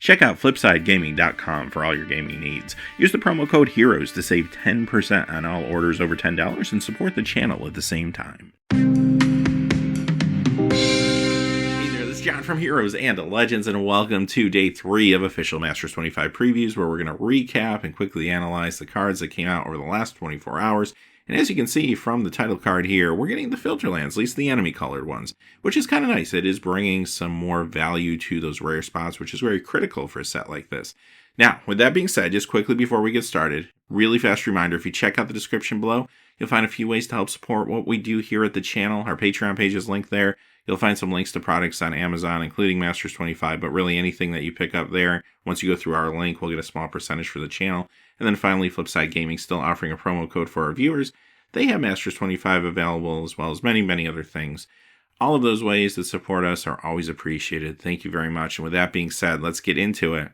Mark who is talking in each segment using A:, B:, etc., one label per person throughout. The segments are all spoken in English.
A: Check out FlipsideGaming.com for all your gaming needs. Use the promo code HEROES to save 10% on all orders over $10 and support the channel at the same time. Hey there, this is John from Heroes and Legends, and welcome to Day 3 of Official Masters 25 Previews, where we're going to recap and quickly analyze the cards that came out over the last 24 hours. And as you can see from the title card here, we're getting the Filterlands, at least the enemy colored ones, which is kind of nice. It is bringing some more value to those rare spots, which is very critical for a set like this. Now, with that being said, just quickly before we get started, really fast reminder, if you check out the description below, you'll find a few ways to help support what we do here at the channel. Our Patreon page is linked there. You'll find some links to products on Amazon, including Masters 25, but really anything that you pick up there, once you go through our link, we'll get a small percentage for the channel. And then finally, Flipside Gaming still offering a promo code for our viewers. They have Masters 25 available, as well as many, many other things. All of those ways that support us are always appreciated. Thank you very much. And with that being said, let's get into it.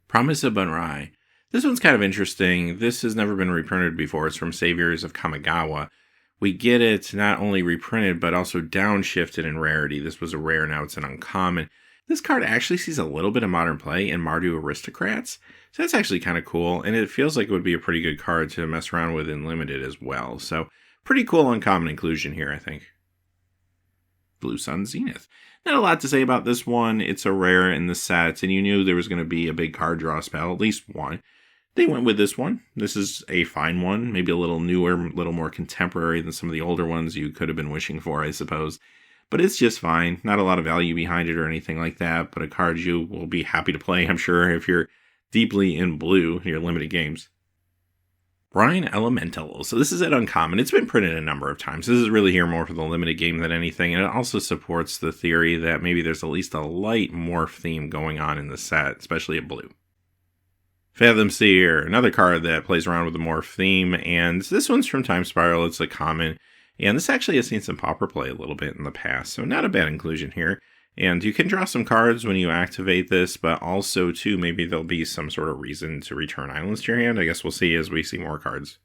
A: Promise of Bunrai. This one's kind of interesting. This has never been reprinted before. It's from Saviors of Kamigawa. We get it not only reprinted, but also downshifted in rarity. This was a rare, now it's an uncommon. This card actually sees a little bit of modern play in Mardu Aristocrats, so that's actually kind of cool, and it feels like it would be a pretty good card to mess around with in Limited as well. So, pretty cool uncommon inclusion here, I think. Blue Sun Zenith. Not a lot to say about this one. It's a rare in the set, and you knew there was going to be a big card draw spell, at least one. They went with this one. This is a fine one, maybe a little newer, a little more contemporary than some of the older ones you could have been wishing for, I suppose. But it's just fine. Not a lot of value behind it or anything like that, but a card you will be happy to play, I'm sure, if you're deeply in blue in your limited games. Brine Elemental. So this is an uncommon. It's been printed a number of times. This is really here more for the limited game than anything, and it also supports the theory that maybe there's at least a light morph theme going on in the set, especially at blue. Fathom Seer, another card that plays around with the morph theme, and this one's from Time Spiral. It's a common. And this actually has seen some pauper play a little bit in the past, so not a bad inclusion here. And you can draw some cards when you activate this, but also, too, maybe there'll be some sort of reason to return islands to your hand. I guess we'll see as we see more cards.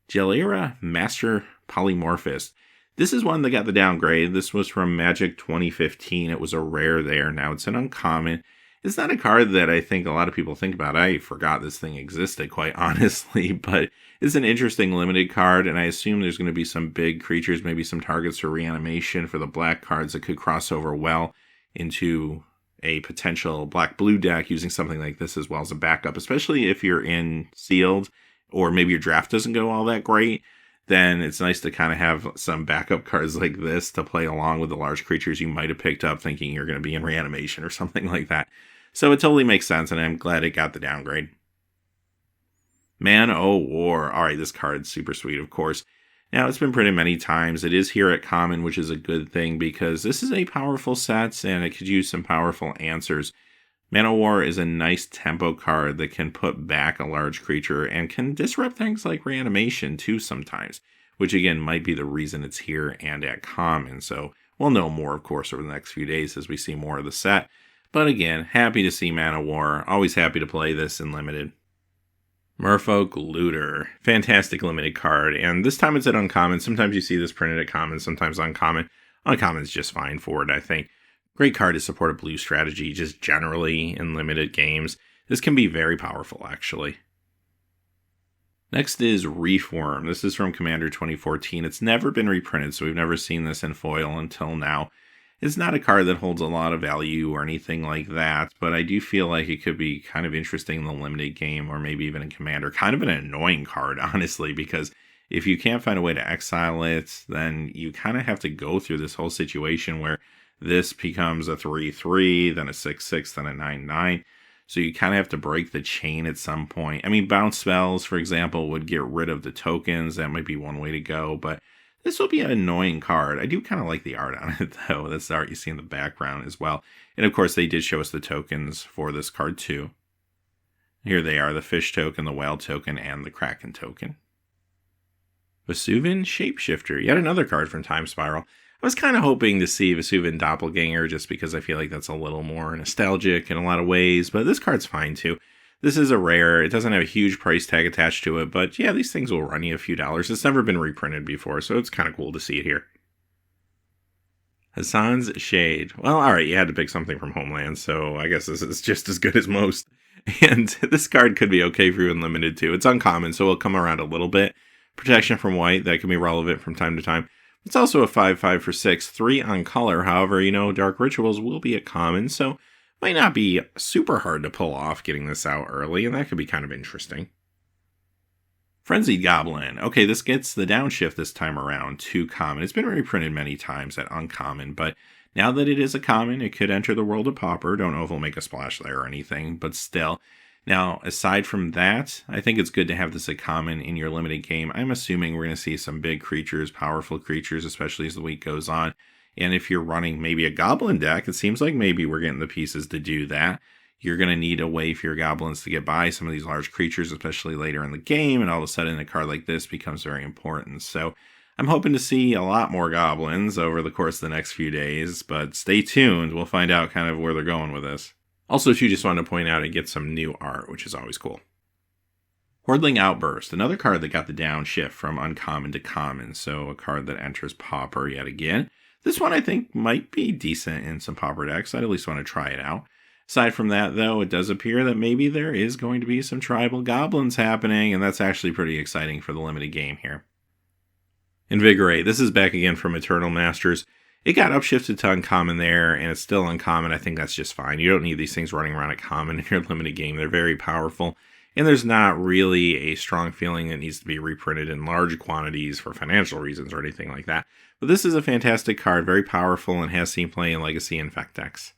A: Gelera Master Polymorphist. This is one that got the downgrade. This was from Magic 2015. It was a rare there. Now it's an uncommon. It's not a card that I think a lot of people think about. I forgot this thing existed, quite honestly, but it's an interesting limited card, and I assume there's going to be some big creatures, maybe some targets for reanimation for the black cards that could cross over well into a potential black-blue deck using something like this as well as a backup, especially if you're in sealed or maybe your draft doesn't go all that great. Then it's nice to kind of have some backup cards like this to play along with the large creatures you might have picked up thinking you're going to be in reanimation or something like that. So it totally makes sense, and I'm glad it got the downgrade. Man O' War. Alright, this card's super sweet, of course. Now, it's been printed many times. It is here at Common, which is a good thing, because this is a powerful set, and it could use some powerful answers. Man O' War is a nice tempo card that can put back a large creature, and can disrupt things like reanimation, too, sometimes. Which, again, might be the reason it's here and at Common. So, we'll know more, of course, over the next few days as we see more of the set. But again, happy to see Man O' War. Always happy to play this in Limited. Merfolk Looter. Fantastic limited card. And this time it's at uncommon. Sometimes you see this printed at common, sometimes uncommon. Uncommon's just fine for it, I think. Great card to support a blue strategy, just generally in limited games. This can be very powerful, actually. Next is Reefworm. This is from Commander 2014. It's never been reprinted, so we've never seen this in foil until now. It's not a card that holds a lot of value or anything like that, but I do feel like it could be kind of interesting in the limited game or maybe even in Commander. Kind of an annoying card, honestly, because if you can't find a way to exile it, then you kind of have to go through this whole situation where this becomes a 3/3, then a 6/6, then a 9/9. So you kind of have to break the chain at some point. I mean, bounce spells, for example, would get rid of the tokens. That might be one way to go, but this will be an annoying card. I do kind of like the art on it, though. That's the art you see in the background as well. And, of course, they did show us the tokens for this card, too. Here they are, the fish token, the whale token, and the kraken token. Vesuvian Shapeshifter, yet another card from Time Spiral. I was kind of hoping to see Vesuvian Doppelganger just because I feel like that's a little more nostalgic in a lot of ways, but this card's fine, too. This is a rare. It doesn't have a huge price tag attached to it, but yeah, these things will run you a few dollars. It's never been reprinted before, so it's kind of cool to see it here. Hassan's Shade. Well, alright, you had to pick something from Homeland, so I guess this is just as good as most. And this card could be okay for you in limited too. It's uncommon, so it'll come around a little bit. Protection from white, that can be relevant from time to time. It's also a 5/5 for 6, 3 on color. However, Dark Rituals will be a common, so might not be super hard to pull off getting this out early, and that could be kind of interesting. Frenzied Goblin. Okay, this gets the downshift this time around to common. It's been reprinted many times at uncommon, but now that it is a common, it could enter the world of Pauper. Don't know if it'll make a splash there or anything, but still. Now, aside from that, I think it's good to have this a common in your limited game. I'm assuming we're going to see some big creatures, powerful creatures, especially as the week goes on. And if you're running maybe a goblin deck, it seems like maybe we're getting the pieces to do that. You're going to need a way for your goblins to get by some of these large creatures, especially later in the game. And all of a sudden, a card like this becomes very important. So I'm hoping to see a lot more goblins over the course of the next few days. But stay tuned. We'll find out kind of where they're going with this. Also, too, just wanted to point out it gets some new art, which is always cool. Hordling Outburst, another card that got the downshift from uncommon to common. So a card that enters Pauper yet again. This one I think might be decent in some Pauper decks. I'd at least want to try it out. Aside from that, though, it does appear that maybe there is going to be some tribal goblins happening, and that's actually pretty exciting for the limited game here. Invigorate. This is back again from Eternal Masters. It got upshifted to uncommon there, and it's still uncommon. I think that's just fine. You don't need these things running around at common in your limited game. They're very powerful, and there's not really a strong feeling that needs to be reprinted in large quantities for financial reasons or anything like that. But this is a fantastic card, very powerful, and has seen play in Legacy and Infect decks.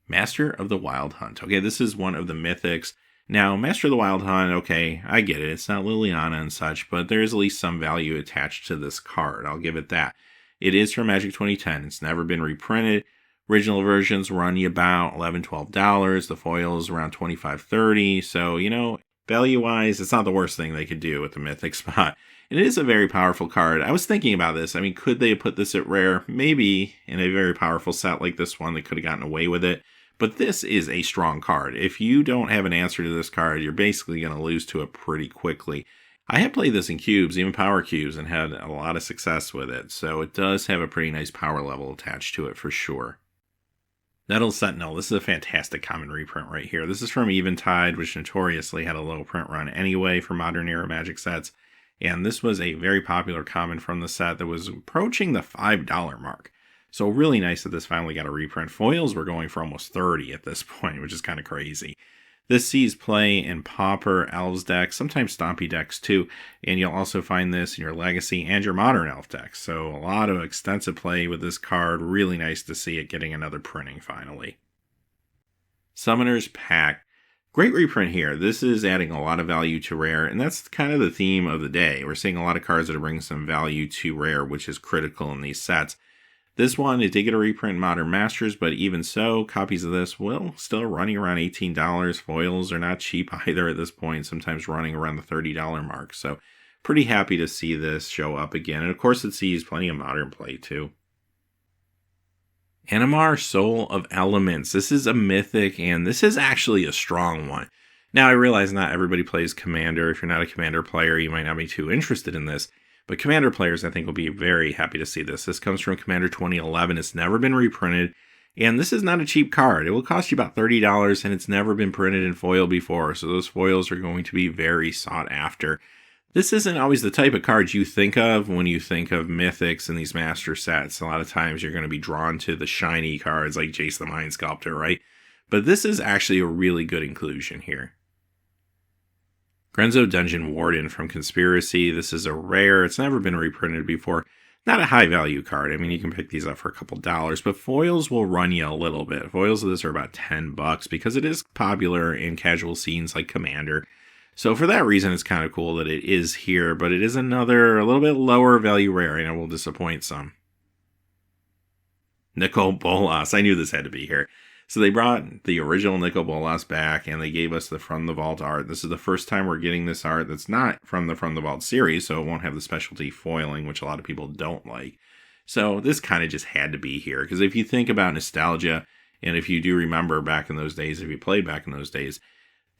A: Master of the Wild Hunt. Okay, this is one of the mythics. Now, Master of the Wild Hunt, okay, I get it. It's not Liliana and such, but there is at least some value attached to this card. I'll give it that. It is from Magic 2010. It's never been reprinted. Original versions run you about $11, $12. The foils around $25, $30. So, value-wise, it's not the worst thing they could do with the mythic spot. It is a very powerful card. I was thinking about this. I mean, could they have put this at rare? Maybe in a very powerful set like this one, they could have gotten away with it. But this is a strong card. If you don't have an answer to this card, you're basically going to lose to it pretty quickly. I have played this in cubes, even power cubes, and had a lot of success with it. So it does have a pretty nice power level attached to it for sure. Nettled Sentinel. This is a fantastic common reprint right here. This is from Eventide, which notoriously had a low print run anyway for modern era Magic sets. And this was a very popular common from the set that was approaching the $5 mark. So really nice that this finally got a reprint. Foils were going for almost 30 at this point, which is kind of crazy. This sees play in Pauper, Elves decks, sometimes Stompy decks too, and you'll also find this in your Legacy and your Modern Elf decks. So a lot of extensive play with this card. Really nice to see it getting another printing finally. Summoner's Pact. Great reprint here. This is adding a lot of value to rare, and that's kind of the theme of the day. We're seeing a lot of cards that are bringing some value to rare, which is critical in these sets. This one, it did get a reprint in Modern Masters, but even so, copies of this will still running around $18. Foils are not cheap either at this point, sometimes running around the $30 mark. So pretty happy to see this show up again. And of course, it sees plenty of modern play too. Animar, Soul of Elements. This is a mythic, and this is actually a strong one. Now, I realize not everybody plays Commander. If you're not a Commander player, you might not be too interested in this. But Commander players, I think, will be very happy to see this. This comes from Commander 2011. It's never been reprinted. And this is not a cheap card. It will cost you about $30, and it's never been printed in foil before. So those foils are going to be very sought after. This isn't always the type of cards you think of when you think of mythics and these master sets. A lot of times you're going to be drawn to the shiny cards like Jace the Mind Sculptor, right? But this is actually a really good inclusion here. Grenzo Dungeon Warden from Conspiracy. This is a rare. It's never been reprinted before. Not a high value card. I mean, you can pick these up for a couple dollars, but foils will run you a little bit. Foils of this are about $10 because it is popular in casual scenes like Commander. So for that reason, it's kind of cool that it is here, but it is another a little bit lower value rare, and it will disappoint some. Nicol Bolas. I knew this had to be here. So they brought the original Nicol Bolas back, and they gave us the From the Vault art. This is the first time we're getting this art that's not from the Vault series, so it won't have the specialty foiling, which a lot of people don't like. So this kind of just had to be here, because if you think about nostalgia, and if you do remember back in those days, if you played back in those days,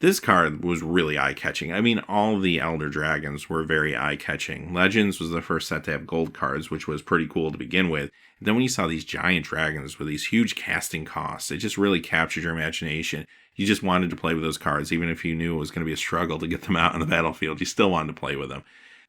A: This card was really eye-catching. I mean, all the Elder Dragons were very eye-catching. Legends was the first set to have gold cards, which was pretty cool to begin with. And then when you saw these giant dragons with these huge casting costs, it just really captured your imagination. You just wanted to play with those cards, even if you knew it was going to be a struggle to get them out on the battlefield. You still wanted to play with them.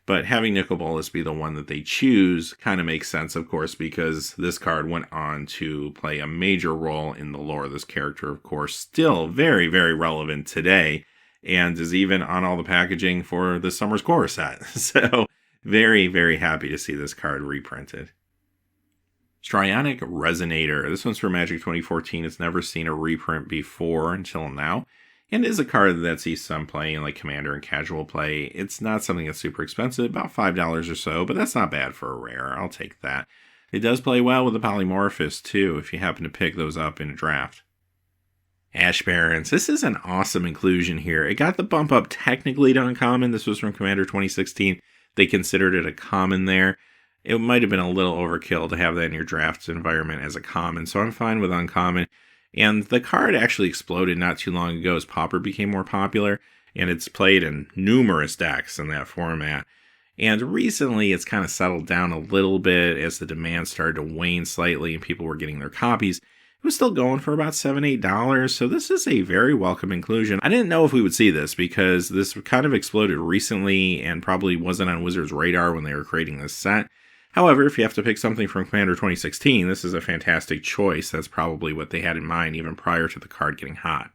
A: But having Nicol Bolas be the one that they choose kind of makes sense, of course, because this card went on to play a major role in the lore. This character, of course, still very, very relevant today, and is even on all the packaging for the Summer's Core set. So, very, very happy to see this card reprinted. Strionic Resonator. This one's from Magic 2014. It's never seen a reprint before until now. And is a card that sees some play in like Commander and casual play. It's not something that's super expensive, about $5 or so, but that's not bad for a rare. I'll take that. It does play well with the Polymorphous too, if you happen to pick those up in a draft. Ash Barons. This is an awesome inclusion here. It got the bump up technically to uncommon. This was from Commander 2016. They considered it a common there. It might have been a little overkill to have that in your draft environment as a common, so I'm fine with uncommon. And the card actually exploded not too long ago as Pauper became more popular, and it's played in numerous decks in that format. And recently it's kind of settled down a little bit as the demand started to wane slightly and people were getting their copies. It was still going for about $7, $8, so this is a very welcome inclusion. I didn't know if we would see this because this kind of exploded recently and probably wasn't on Wizards' radar when they were creating this set. However, if you have to pick something from Commander 2016, this is a fantastic choice. That's probably what they had in mind even prior to the card getting hot.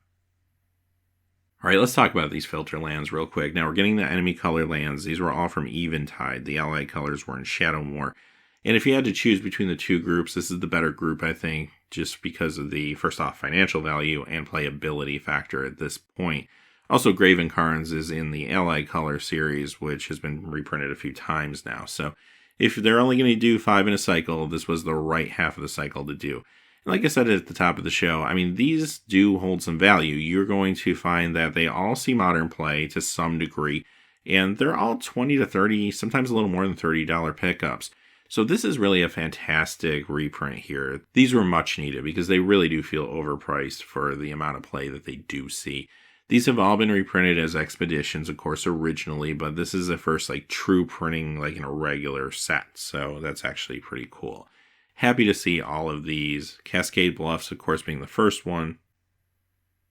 A: Alright, let's talk about these filter lands real quick. Now, we're getting the enemy color lands. These were all from Eventide. The allied colors were in Shadowmoor. And if you had to choose between the two groups, this is the better group, I think, just because of the, first off, financial value and playability factor at this point. Also, Graven Karns is in the allied color series, which has been reprinted a few times now. So, if they're only going to do 5 in a cycle, this was the right half of the cycle to do. And like I said at the top of the show, I mean, these do hold some value. You're going to find that they all see modern play to some degree, and they're all $20 to $30, sometimes a little more than $30 pickups. So this is really a fantastic reprint here. These were much needed because they really do feel overpriced for the amount of play that they do see. These have all been reprinted as expeditions, of course, originally, but this is the first like true printing like in a regular set, so that's actually pretty cool. Happy to see all of these. Cascade Bluffs, of course, being the first one.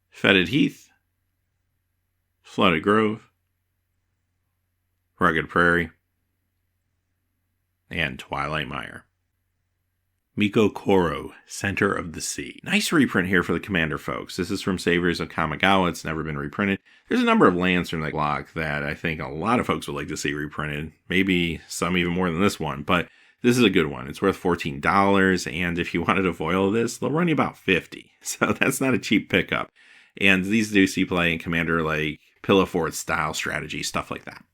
A: Fetid Heath. Flooded Grove. Rugged Prairie. And Twilight Mire. Miko Koro, Center of the Sea. Nice reprint here for the Commander folks. This is from Saviors of Kamigawa. It's never been reprinted. There's a number of lands from the block that I think a lot of folks would like to see reprinted. Maybe some even more than this one, but this is a good one. It's worth $14, and if you wanted to foil this, they'll run you about $50. So that's not a cheap pickup. And these do see play in Commander like Pillow Fort style strategy, stuff like that.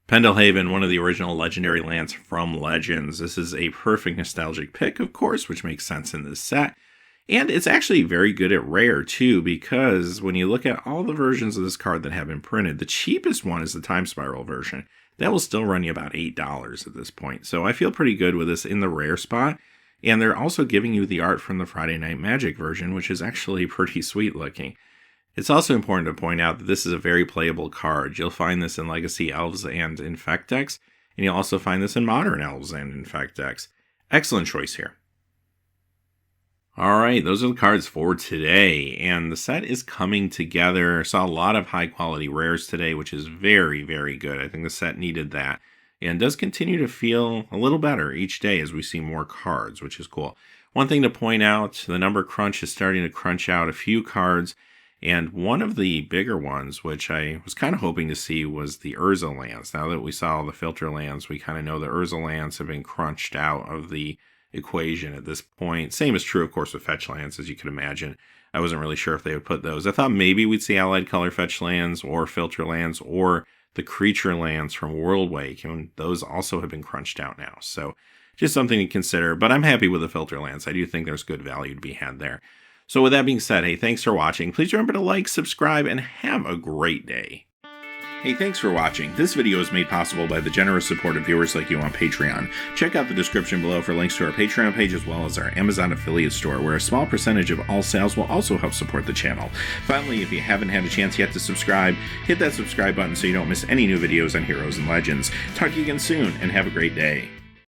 A: Pendel Haven, one of the original legendary lands from Legends. This is a perfect nostalgic pick, of course, which makes sense in this set. And it's actually very good at rare, too, because when you look at all the versions of this card that have been printed, the cheapest one is the Time Spiral version. That will still run you about $8 at this point. So I feel pretty good with this in the rare spot. And they're also giving you the art from the Friday Night Magic version, which is actually pretty sweet looking. It's also important to point out that this is a very playable card. You'll find this in Legacy Elves and Infect decks, and you'll also find this in Modern Elves and Infect decks. Excellent choice here. Alright, those are the cards for today, and the set is coming together. Saw a lot of high quality rares today, which is very, very good. I think the set needed that, and does continue to feel a little better each day as we see more cards, which is cool. One thing to point out, the number crunch is starting to crunch out a few cards. And one of the bigger ones, which I was kind of hoping to see, was the Urza lands. Now that we saw the filter lands, we kind of know the Urza lands have been crunched out of the equation at this point. Same is true, of course, with fetch lands, as you could imagine. I wasn't really sure if they would put those. I thought maybe we'd see allied color fetch lands or filter lands or the creature lands from Worldwake, and those also have been crunched out now. So just something to consider, but I'm happy with the filter lands. I do think there's good value to be had there. So with that being said, hey, thanks for watching. Please remember to like, subscribe, and have a great day. Hey, thanks for watching. This video is made possible by the generous support of viewers like you on Patreon. Check out the description below for links to our Patreon page as well as our Amazon affiliate store, where a small percentage of all sales will also help support the channel. Finally, if you haven't had a chance yet to subscribe, hit that subscribe button so you don't miss any new videos on Heroes and Legends. Talk to you again soon, and have a great day.